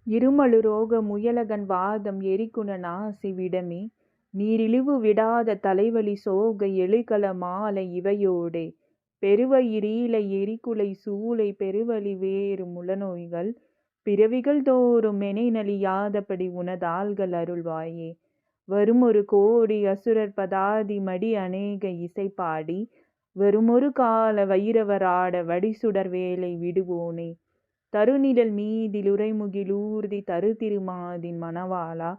இருமலுரோக முயலகன் வாதம் எரிகுண நாசி விடமே நீரிழிவு விடாத தலைவலி சோகை எழுகல மாலை இவையோடே பெருவயிரீலை எரிகுலை சூளை பெருவலி வேறு முளநோய்கள் பிறவிகள் தோறும் மெனைநலியாதபடி உனதாள்கள் அருள்வாயே. வருமொரு கோடி அசுரர் பதாதி மடி அநேக இசைப்பாடி வருமொரு கால வைரவராட வடிசுடர் வேலை விடுவோனே. தருநிழல் மீதில் உறைமுகிலூர்தி தருதிருமாதின் மணவாளா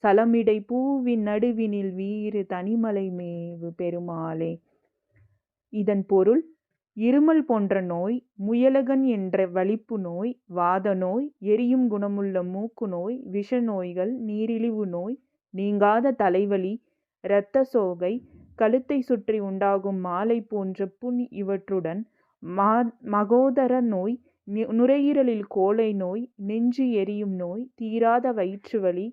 சலமிடை பூவின் நடுவினில் வீறு தனிமலை மேவு பெருமாளே. இதன் பொருள், இருமல் போன்ற நோய், முயலகன் என்ற வலிப்பு நோய், வாத நோய், எரியும் குணமுள்ள மூக்கு நோய், விஷ நோய்கள், நீரிழிவு நோய், நீங்காத தலைவலி, இரத்த சோகை, கழுத்தை சுற்றி உண்டாகும் மாலை போன்ற புண் இவற்றுடன் மகோதர நோய், நுரையீரலில் கோழை நோய், நெஞ்சு எரியும் நோய், தீராத வயிற்று வலி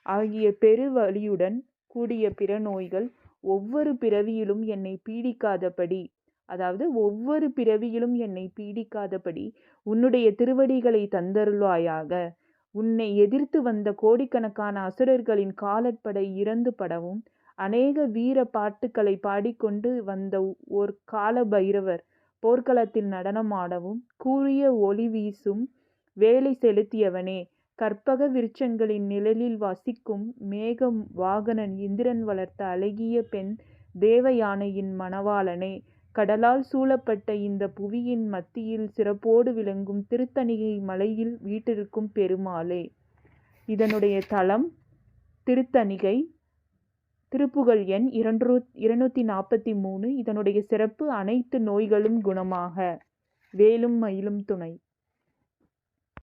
ஆகிய பெருவலியுடன் கூடிய பிற நோய்கள் ஒவ்வொரு பிறவியிலும் என்னை பீடிக்காதபடி, அதாவது ஒவ்வொரு பிறவியிலும் என்னை பீடிக்காதபடி உன்னுடைய திருவடிகளை தந்தருள்வாயாக. உன்னை எதிர்த்து வந்த கோடிக்கணக்கான அசுரர்களின் காலற்படை இறந்து படவும், அநேக வீர பாட்டுக்களை பாடிக்கொண்டு வந்த ஓர் கால பைரவர் போர்க்களத்தில் நடனமாடவும், கூரிய ஒளி வீசும் வேலை செலுத்தியவனே, கற்பக விருட்சங்களின் நிழலில் வசிக்கும் மேக வாகனன் இந்திரன் வளர்த்த அழகிய பெண் தேவ யானையின் மணவாளனே, கடலால் சூழப்பட்ட இந்த புவியின் மத்தியில் சிறப்போடு விளங்கும் திருத்தணிகை மலையில் வீற்றிருக்கும் பெருமாளே. இதனுடைய தலம் திருத்தணிகை. திருப்புகழ் எண் 243. இதனுடைய சிறப்பு, அனைத்து நோய்களும் குணமாக. வேலும் மயிலும் துணை.